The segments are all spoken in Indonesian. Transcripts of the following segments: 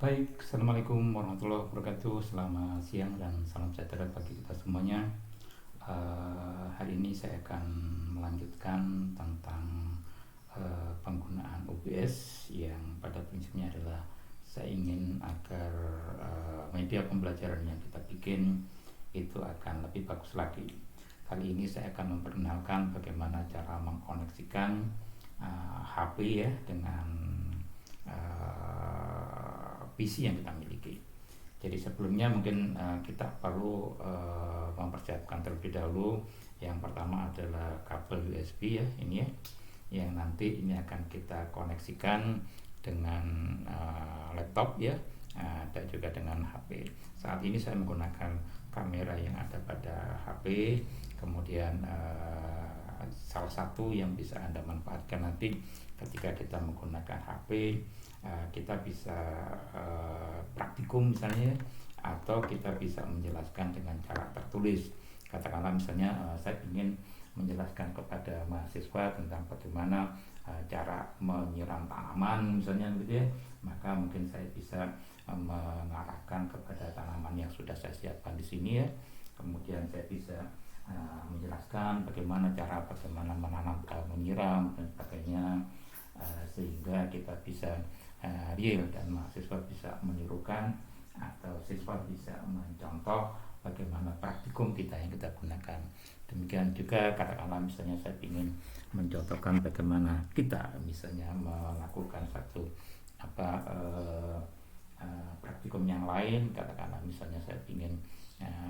Baik, Assalamualaikum warahmatullahi wabarakatuh. Selamat siang dan salam sejahtera bagi kita semuanya. Hari ini saya akan melanjutkan tentang penggunaan OBS yang pada prinsipnya adalah saya ingin agar media pembelajaran yang kita bikin itu akan lebih bagus lagi. Kali ini saya akan memperkenalkan bagaimana cara mengkoneksikan HP ya dengan PC yang kita miliki. Jadi sebelumnya mungkin kita perlu mempersiapkan terlebih dahulu. Yang pertama adalah kabel USB ya, ini ya, yang nanti ini akan kita koneksikan dengan laptop ya, dan juga dengan HP. Saat ini saya menggunakan kamera yang ada pada HP, kemudian salah satu yang bisa Anda manfaatkan nanti ketika kita menggunakan HP, kita bisa praktikum misalnya, atau kita bisa menjelaskan dengan cara tertulis. Katakanlah misalnya saya ingin menjelaskan kepada mahasiswa tentang bagaimana cara menyiram tanaman misalnya gitu ya, maka mungkin saya bisa mengarahkan kepada tanaman yang sudah saya siapkan di sini ya. Kemudian saya bisa menjelaskan bagaimana menanam, menyiram dan sebagainya, sehingga kita bisa real dan mahasiswa bisa menirukan atau siswa bisa mencontoh bagaimana praktikum kita yang kita gunakan. Demikian juga katakanlah misalnya saya ingin mencontohkan bagaimana kita misalnya melakukan satu praktikum yang lain. Katakanlah misalnya saya ingin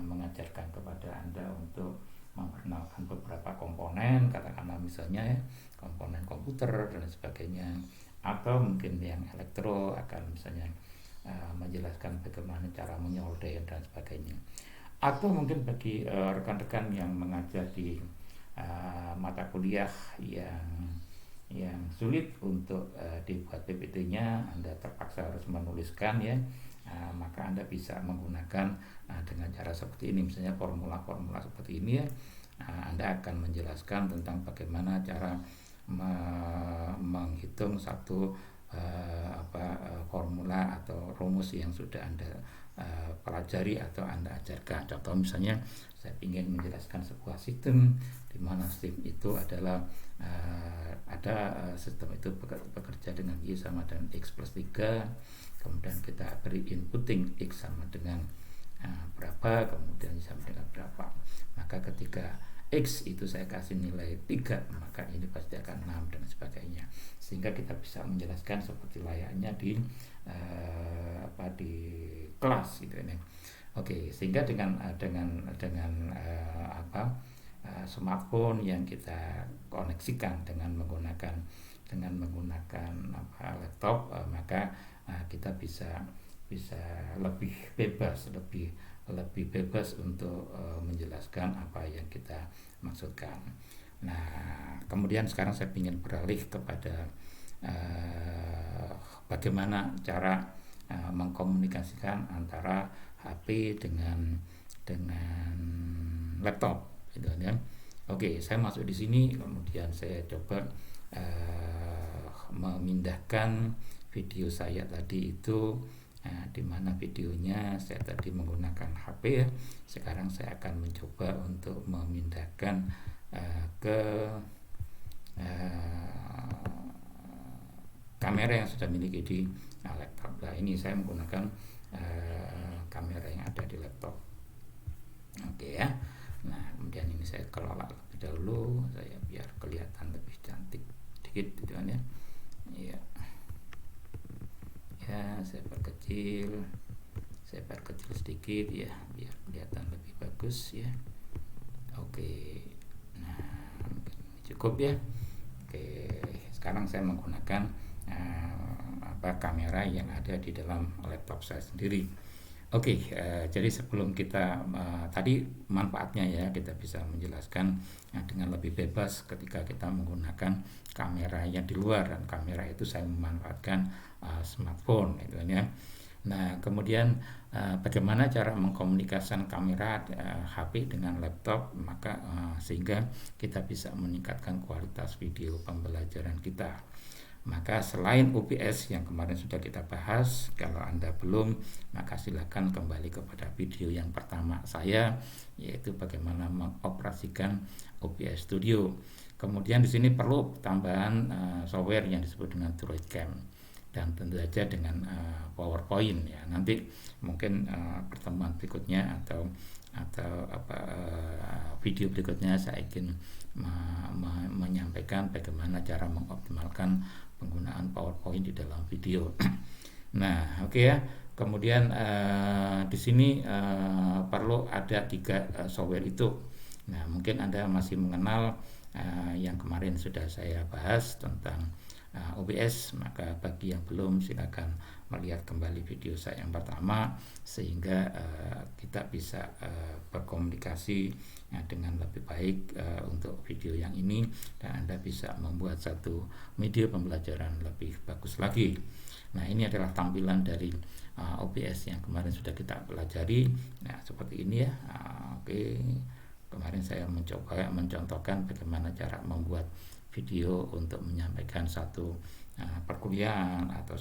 mengajarkan kepada Anda untuk memperkenalkan beberapa komponen, katakanlah misalnya ya, komponen komputer dan sebagainya, atau mungkin yang elektro akan misalnya menjelaskan bagaimana cara menyolder dan sebagainya. Atau mungkin bagi rekan-rekan yang mengajar di mata kuliah yang sulit untuk dibuat PPT-nya, Anda terpaksa harus menuliskan ya, maka Anda bisa menggunakan dengan cara seperti ini, misalnya formula-formula seperti ini ya. Anda akan menjelaskan tentang bagaimana cara menghitung satu formula atau rumus yang sudah Anda pelajari atau Anda ajarkan. Contoh misalnya saya ingin menjelaskan sebuah sistem di mana sistem itu adalah sistem itu bekerja dengan Y sama dengan X plus 3, kemudian kita beri inputting X sama dengan berapa, kemudian sama dengan berapa, maka ketika X itu saya kasih nilai 3, maka ini pasti akan 6 dan sebagainya, sehingga kita bisa menjelaskan seperti layaknya di kelas gitu ya. Oke, sehingga dengan smartphone yang kita koneksikan dengan menggunakan laptop, maka kita bisa lebih bebas untuk menjelaskan apa yang kita maksudkan. Nah, kemudian sekarang saya ingin beralih kepada bagaimana cara mengkomunikasikan antara HP dengan laptop gitu ya. Oke, saya masuk di sini, kemudian saya coba memindahkan video saya tadi itu, di mana videonya saya tadi menggunakan HP ya. Sekarang saya akan mencoba untuk memindahkan ke kamera yang sudah miliki di laptop. Nah, ini saya menggunakan kamera yang ada di laptop. Oke ya. Nah, kemudian ini saya kelola lebih dahulu, saya biar kelihatan lebih cantik dikit gitu kan ya. Iya. Ya, saya perkecil sedikit ya, biar kelihatan lebih bagus ya. Oke. Nah, cukup ya. Oke, sekarang saya menggunakan kamera yang ada di dalam laptop saya sendiri. Oke, jadi sebelum kita tadi manfaatnya ya, kita bisa menjelaskan dengan lebih bebas ketika kita menggunakan kamera yang di luar, dan kamera itu saya memanfaatkan smartphone gitu ya. Nah, kemudian bagaimana cara mengkomunikasikan kamera HP dengan laptop, maka sehingga kita bisa meningkatkan kualitas video pembelajaran kita. Maka selain OBS yang kemarin sudah kita bahas, kalau Anda belum, maka silakan kembali kepada video yang pertama saya, yaitu bagaimana mengoperasikan OBS Studio. Kemudian di sini perlu tambahan software yang disebut dengan DroidCam, dan tentu saja dengan PowerPoint ya. Nanti mungkin pertemuan berikutnya atau video berikutnya saya ingin menyampaikan bagaimana cara mengoptimalkan penggunaan PowerPoint di dalam video. Nah, oke ya. Kemudian di sini perlu ada 3 software itu. Nah, mungkin Anda masih mengenal yang kemarin sudah saya bahas tentang OBS, maka bagi yang belum silakan melihat kembali video saya yang pertama, sehingga kita bisa berkomunikasi dengan lebih baik untuk video yang ini, dan Anda bisa membuat satu media pembelajaran lebih bagus lagi. Nah, ini adalah tampilan dari OBS yang kemarin sudah kita pelajari. Nah, seperti ini ya. Oke. Kemarin saya mencoba mencontohkan bagaimana cara membuat video untuk menyampaikan satu perkuliahan atau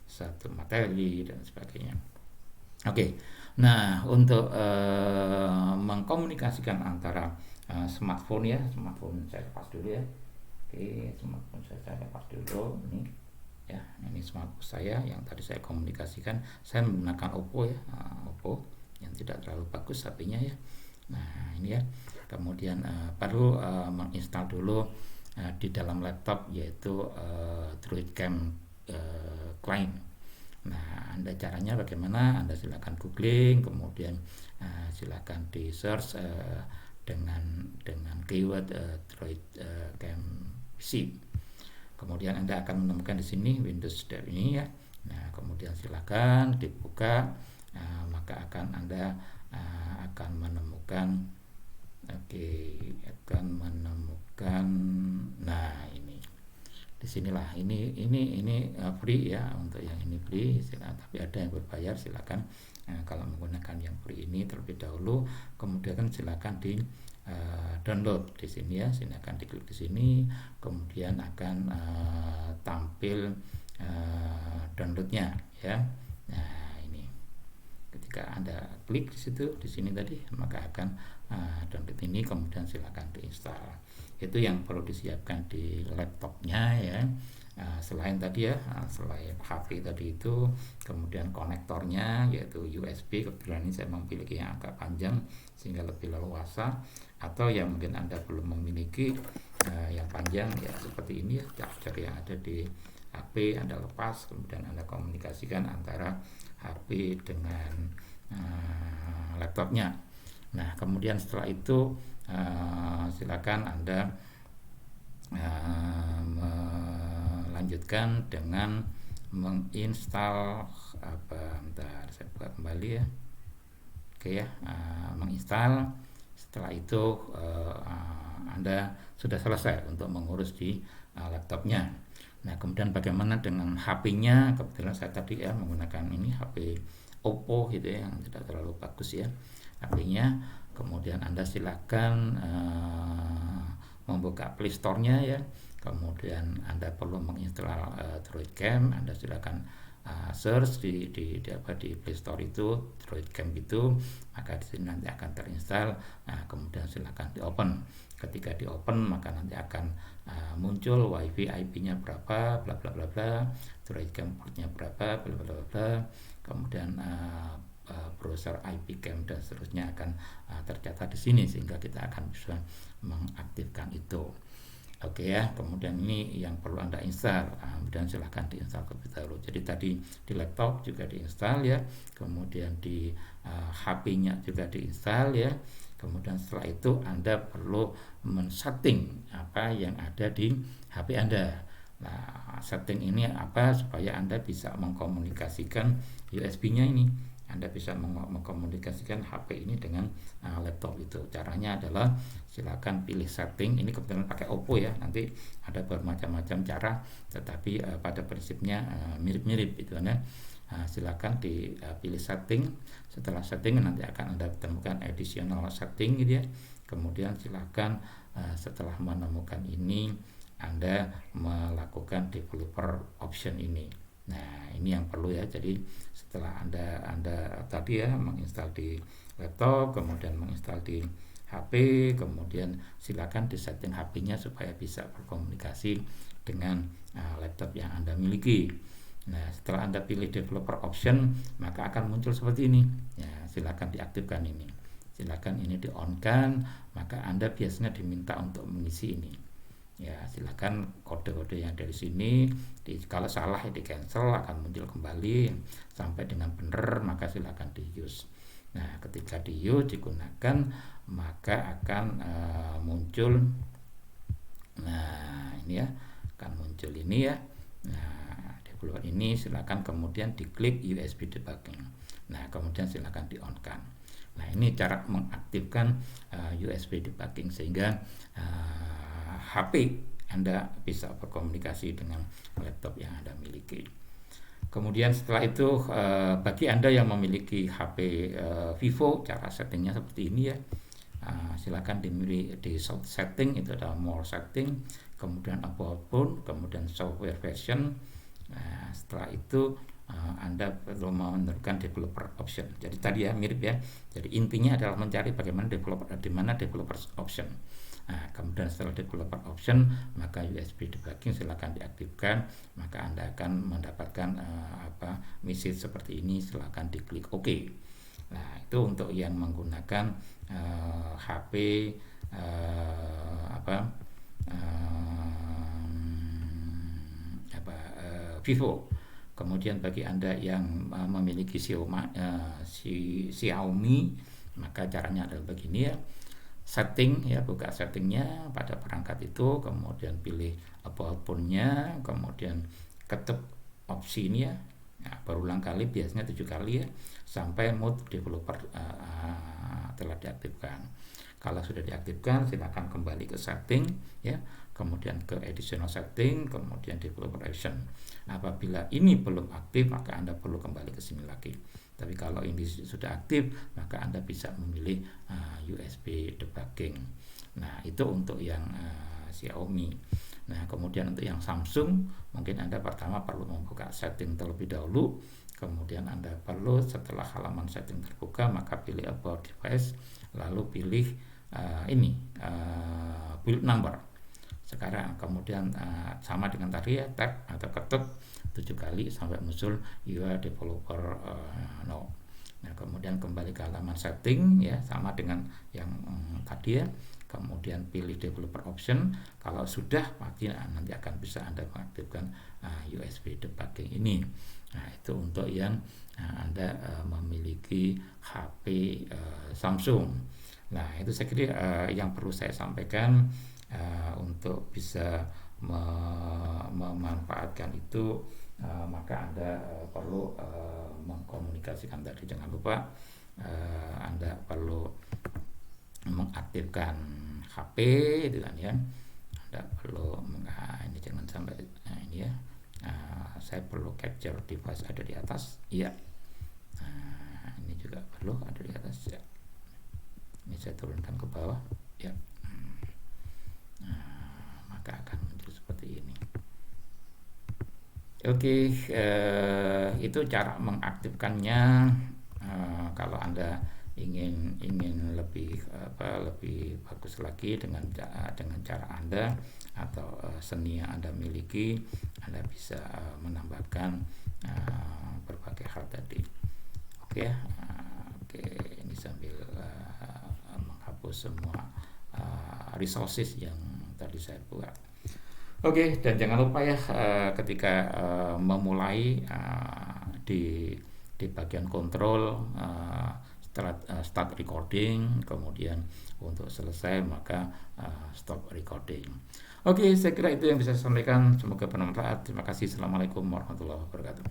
satu materi dan sebagainya. Oke. Nah, untuk mengkomunikasikan antara smartphone ya, smartphone saya lepas dulu ya. Oke, smartphone saya lepas dulu ini. Ya, ini smartphone saya yang tadi saya komunikasikan. Saya menggunakan Oppo ya, Oppo yang tidak terlalu bagus HP-nya ya. Nah, ini ya. Kemudian perlu menginstal dulu di dalam laptop, yaitu DroidCam client. Nah, Anda caranya bagaimana? Anda silakan googling, kemudian silakan di search dengan keyword DroidCam PC. Kemudian Anda akan menemukan di sini Windows Dev ini ya. Nah, kemudian silakan dibuka, maka Anda akan menemukan nah ini disinilah ini free ya. Untuk yang ini free silakan, tapi ada yang berbayar, silakan kalau menggunakan yang free ini terlebih dahulu, kemudian silakan di download di sini ya. Silakan diklik di sini, kemudian akan tampil downloadnya ya. Nah, ketika Anda klik di situ, di sini tadi, maka akan download ini, kemudian silakan diinstal. Itu yang perlu disiapkan di laptopnya ya. Selain tadi ya, selain HP tadi itu, kemudian konektornya yaitu USB. Kebetulan ini saya memiliki yang agak panjang sehingga lebih leluasa, atau yang mungkin Anda belum memiliki yang panjang ya, seperti ini ya, charger yang ada di HP Anda lepas, kemudian Anda komunikasikan antara HP dengan laptopnya. Nah, kemudian setelah itu silakan Anda melanjutkan dengan menginstal bentar saya buka kembali ya. Oke ya, menginstal. Setelah itu Anda sudah selesai untuk mengurus di laptopnya. Nah, kemudian bagaimana dengan HP-nya? Kebetulan saya tadi ya menggunakan ini HP Oppo gitu ya, yang tidak terlalu bagus ya HP-nya. Kemudian Anda silakan membuka Play Store-nya ya. Kemudian Anda perlu menginstal DroidCam. Anda silakan search di Play Store itu DroidCam itu, maka di sini nanti akan terinstall. Nah, kemudian silakan di open. Ketika di open, maka nanti akan muncul WiFi IP-nya berapa, bla bla bla bla, DroidCam port-nya berapa, bla bla bla bla. Kemudian browser IP cam dan seterusnya akan tercatat di sini, sehingga kita akan bisa mengaktifkan itu. Oke ya, kemudian ini yang perlu Anda install, dan silahkan diinstal terlebih dahulu. Jadi tadi di laptop juga diinstal ya, kemudian di HP-nya juga diinstal ya. Kemudian setelah itu Anda perlu men-setting apa yang ada di HP Anda. Nah, setting ini apa? Supaya Anda bisa mengkomunikasikan USB-nya ini. Anda bisa mengkomunikasikan HP ini dengan laptop itu. Caranya adalah silakan pilih setting. Ini kebetulan pakai Oppo ya. Nanti ada bermacam-macam cara, tetapi pada prinsipnya mirip-mirip itu ya. Silakan dipilih setting. Setelah setting nanti akan Anda temukan additional setting gitu ya. Kemudian silakan setelah menemukan ini Anda melakukan developer option ini. Nah, ini yang perlu ya. Jadi setelah Anda tadi ya menginstal di laptop, kemudian menginstal di HP, kemudian silakan disetting HP-nya supaya bisa berkomunikasi dengan laptop yang Anda miliki. Nah, setelah Anda pilih developer option, maka akan muncul seperti ini. Ya, silakan diaktifkan ini. Silakan ini di-on-kan, maka Anda biasanya diminta untuk mengisi ini. Ya, silakan kode-kode yang dari sini kalau salah ya di cancel, akan muncul kembali sampai dengan benar, maka silakan di use. Nah, ketika di use digunakan, maka akan muncul, nah ini ya, akan muncul ini ya. Nah, developer ini silakan kemudian diklik USB debugging. Nah, kemudian silakan di on kan. Nah, ini cara mengaktifkan USB debugging sehingga HP Anda bisa berkomunikasi dengan laptop yang Anda miliki. Kemudian setelah itu bagi Anda yang memiliki HP Vivo, cara settingnya seperti ini ya. Silakan di setting, itu ada more setting, kemudian about phone, kemudian software version. Nah, setelah itu Anda perlu menentukan developer option. Jadi tadi ya mirip ya. Jadi intinya adalah mencari bagaimana di mana developer option. Nah, kemudian setelah developer option, maka USB debugging silakan diaktifkan, maka Anda akan mendapatkan message seperti ini, silakan diklik OK. Nah, itu untuk yang menggunakan HP Vivo. Kemudian bagi Anda yang memiliki Xiaomi, maka caranya adalah begini ya. Setting ya, buka settingnya pada perangkat itu, kemudian pilih about phone-nya, kemudian ketuk opsi ini ya. Nah, berulang kali, biasanya 7 kali ya, sampai mode developer telah diaktifkan. Kalau sudah diaktifkan, silakan kembali ke setting ya, kemudian ke additional setting, kemudian developer option. Apabila ini belum aktif, maka Anda perlu kembali ke sini lagi. Tapi kalau ini sudah aktif, maka Anda bisa memilih USB debugging. Nah, itu untuk yang Xiaomi. Nah, kemudian untuk yang Samsung, mungkin Anda pertama perlu membuka setting terlebih dahulu. Kemudian Anda perlu setelah halaman setting terbuka, maka pilih about device, lalu pilih build number. Sekarang kemudian sama dengan tadi ya, tab atau ketuk 7 kali sampai muncul your developer no. Nah, kemudian kembali ke halaman setting ya, sama dengan yang tadi ya. Kemudian pilih developer option. Kalau sudah, pasti nanti akan bisa Anda mengaktifkan USB debugging ini. Nah, itu untuk yang Anda memiliki HP Samsung. Nah, itu saya kira yang perlu saya sampaikan untuk bisa memanfaatkan itu. Maka Anda perlu mengkomunikasikan tadi, jangan lupa Anda perlu mengaktifkan HP itu kan ya. Anda perlu ini jangan sampai ini ya. Saya perlu capture device ada di atas. Iya. Ini juga perlu ada di atas ya. Ini saya turunkan ke bawah ya. Maka akan muncul seperti ini. Oke, itu cara mengaktifkannya. Kalau Anda ingin lebih bagus lagi dengan cara Anda atau seni yang Anda miliki, Anda bisa menambahkan berbagai hal tadi. Oke ya. Oke, ini sambil menghapus semua resources yang tadi saya buat. Oke, dan jangan lupa ya ketika memulai di bagian kontrol start recording, kemudian untuk selesai maka stop recording. Oke, saya kira itu yang bisa saya sampaikan. Semoga bermanfaat. Terima kasih. Assalamualaikum warahmatullahi wabarakatuh.